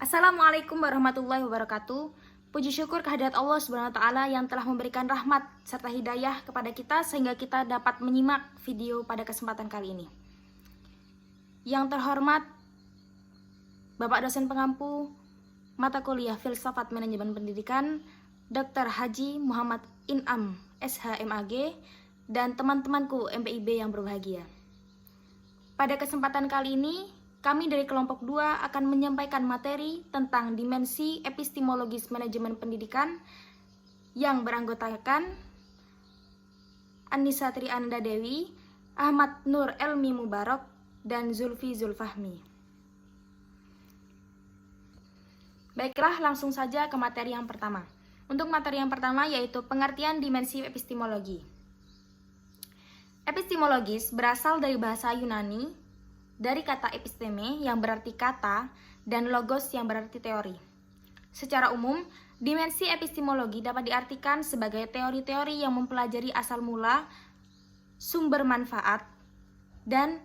Assalamualaikum warahmatullahi wabarakatuh. Puji syukur kehadirat Allah Subhanahu wa taala yang telah memberikan rahmat serta hidayah kepada kita sehingga kita dapat menyimak video pada kesempatan kali ini. Yang terhormat Bapak dosen pengampu mata kuliah Filsafat Manajemen Pendidikan Dr. Haji Muhammad In'am SHMAG dan teman-temanku MPIB yang berbahagia. Pada kesempatan kali ini kami dari kelompok 2 akan menyampaikan materi tentang dimensi epistemologis manajemen pendidikan yang beranggotakan Annisa Trianda Dewi, Ahmad Nur Elmi Mubarak, dan Zulfi Zulfahmi. Baiklah, langsung saja ke materi yang pertama. Untuk materi yang pertama yaitu pengertian dimensi epistemologi. Epistemologis berasal dari bahasa Yunani, dari kata episteme yang berarti kata dan logos yang berarti teori. Secara umum, dimensi epistemologi dapat diartikan sebagai teori-teori yang mempelajari asal mula, sumber manfaat, dan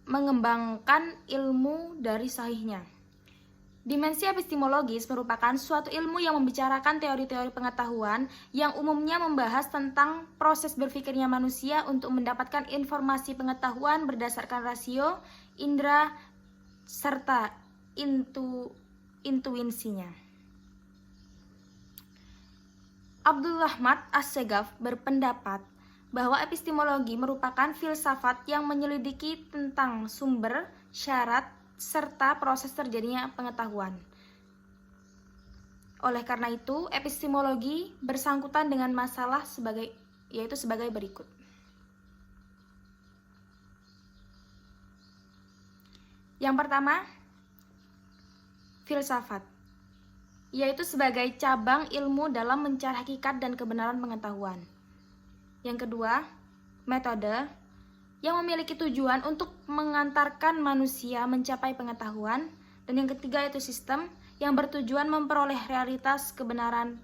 mengembangkan ilmu dari sahihnya. Dimensi epistemologis merupakan suatu ilmu yang membicarakan teori-teori pengetahuan yang umumnya membahas tentang proses berpikirnya manusia untuk mendapatkan informasi pengetahuan berdasarkan rasio, indera, serta intuisinya. Abdulrahman As-Segaf berpendapat bahwa epistemologi merupakan filsafat yang menyelidiki tentang sumber, syarat, serta proses terjadinya pengetahuan. Oleh karena itu, epistemologi bersangkutan dengan masalah yaitu sebagai berikut. Yang pertama, filsafat, yaitu sebagai cabang ilmu dalam mencari hakikat dan kebenaran pengetahuan. Yang kedua, metode, yang memiliki tujuan untuk mengantarkan manusia mencapai pengetahuan, dan yang ketiga yaitu sistem yang bertujuan memperoleh realitas kebenaran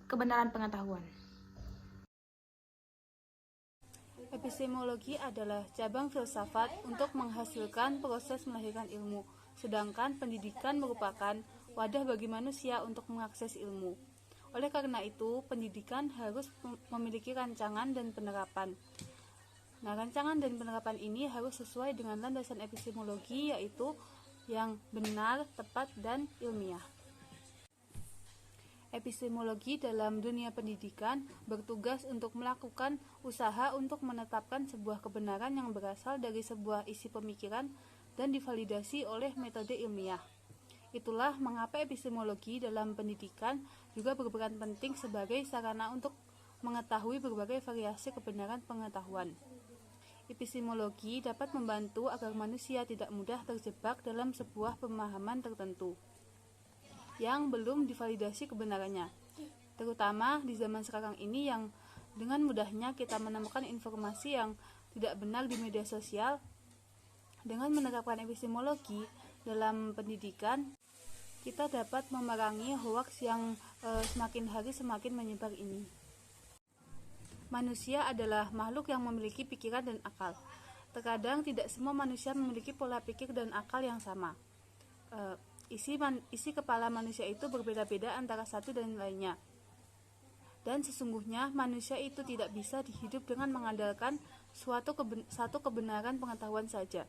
pengetahuan. Epistemologi adalah cabang filsafat untuk menghasilkan proses melahirkan ilmu, sedangkan pendidikan merupakan wadah bagi manusia untuk mengakses ilmu. Oleh karena itu, pendidikan harus memiliki rancangan dan penerapan. Nah, rancangan dan penerapan ini harus sesuai dengan landasan epistemologi, yaitu yang benar, tepat, dan ilmiah. Epistemologi dalam dunia pendidikan bertugas untuk melakukan usaha untuk menetapkan sebuah kebenaran yang berasal dari sebuah isi pemikiran dan divalidasi oleh metode ilmiah. Itulah mengapa epistemologi dalam pendidikan juga berperan penting sebagai sarana untuk mengetahui berbagai variasi kebenaran pengetahuan. Epistemologi dapat membantu agar manusia tidak mudah terjebak dalam sebuah pemahaman tertentu yang belum divalidasi kebenarannya, terutama di zaman sekarang ini yang dengan mudahnya kita menemukan informasi yang tidak benar di media sosial. Dengan menerapkan epistemologi dalam pendidikan, kita dapat memerangi hoaks yang semakin hari semakin menyebar ini. Manusia adalah makhluk yang memiliki pikiran dan akal. Terkadang tidak semua manusia memiliki pola pikir dan akal yang sama. Isi kepala manusia itu berbeda-beda antara satu dan lainnya. Dan sesungguhnya manusia itu tidak bisa hidup dengan mengandalkan satu kebenaran pengetahuan saja.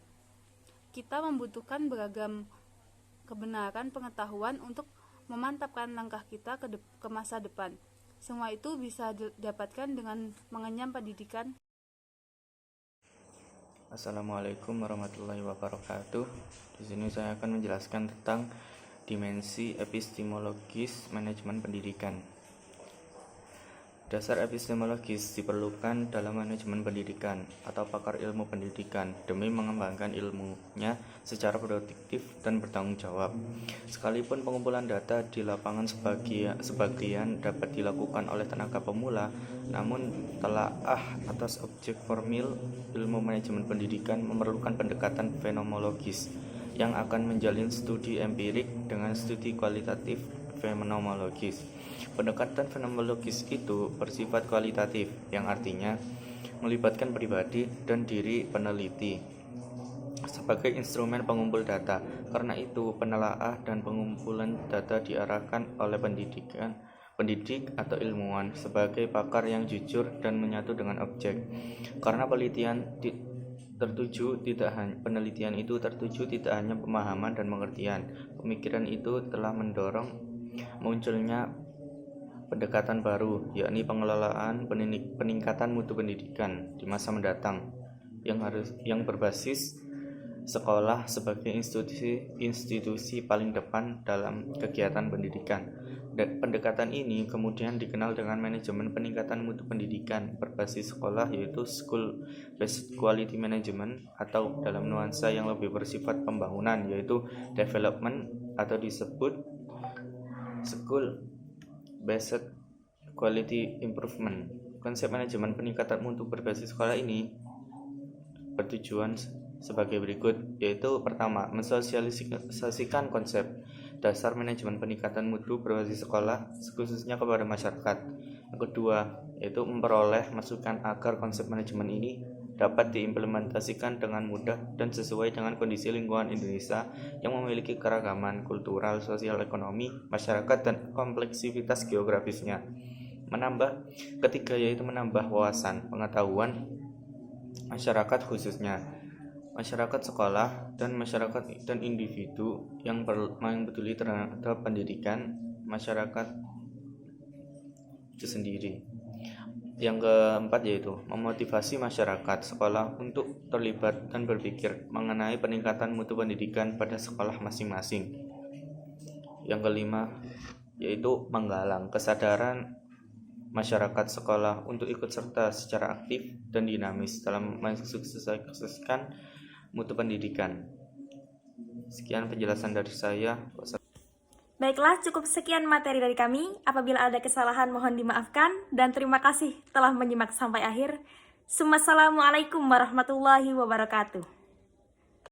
Kita membutuhkan beragam kebenaran pengetahuan untuk memantapkan langkah kita ke masa depan. Semua itu bisa didapatkan dengan mengenyam pendidikan. Assalamualaikum warahmatullahi wabarakatuh. Di sini saya akan menjelaskan tentang dimensi epistemologis manajemen pendidikan. Dasar epistemologis diperlukan dalam manajemen pendidikan atau pakar ilmu pendidikan demi mengembangkan ilmunya secara produktif dan bertanggung jawab. Sekalipun pengumpulan data di lapangan sebagian dapat dilakukan oleh tenaga pemula, namun telaah atas objek formil ilmu manajemen pendidikan memerlukan pendekatan fenomenologis yang akan menjalin studi empirik dengan studi kualitatif fenomenologis. Pendekatan fenomenologis itu bersifat kualitatif, yang artinya melibatkan pribadi dan diri peneliti. sebagai instrumen pengumpul data. Karena itu, penelaah dan pengumpulan data diarahkan oleh pendidik atau ilmuwan sebagai pakar yang jujur dan menyatu dengan objek. Karena penelitian itu tertuju tidak hanya pemahaman dan pengertian. Pemikiran itu telah mendorong munculnya pendekatan baru, yakni pengelolaan peningkatan mutu pendidikan di masa mendatang yang berbasis sekolah sebagai institusi paling depan dalam kegiatan pendidikan. Pendekatan ini kemudian dikenal dengan manajemen peningkatan mutu pendidikan berbasis sekolah, yaitu School Based Quality Management, atau dalam nuansa yang lebih bersifat pembangunan, yaitu development, atau disebut School Based Quality Improvement. Konsep manajemen peningkatan mutu berbasis sekolah ini bertujuan sebagai berikut, yaitu pertama, mensosialisasikan konsep dasar manajemen peningkatan mutu berbasis sekolah khususnya kepada masyarakat. Yang kedua, yaitu memperoleh masukan agar konsep manajemen ini dapat diimplementasikan dengan mudah dan sesuai dengan kondisi lingkungan Indonesia yang memiliki keragaman kultural, sosial, ekonomi, masyarakat, dan kompleksivitas geografisnya. Ketiga, yaitu menambah wawasan pengetahuan masyarakat, khususnya masyarakat sekolah dan masyarakat dan individu yang peduli terhadap pendidikan masyarakat itu sendiri. Yang keempat, yaitu memotivasi masyarakat sekolah untuk terlibat dan berpikir mengenai peningkatan mutu pendidikan pada sekolah masing-masing. Yang kelima, yaitu menggalang kesadaran masyarakat sekolah untuk ikut serta secara aktif dan dinamis dalam mensukseskan mutu pendidikan. Sekian penjelasan dari saya. Baiklah, cukup sekian materi dari kami. Apabila ada kesalahan mohon dimaafkan, dan terima kasih telah menyimak sampai akhir. Assalamualaikum warahmatullahi wabarakatuh.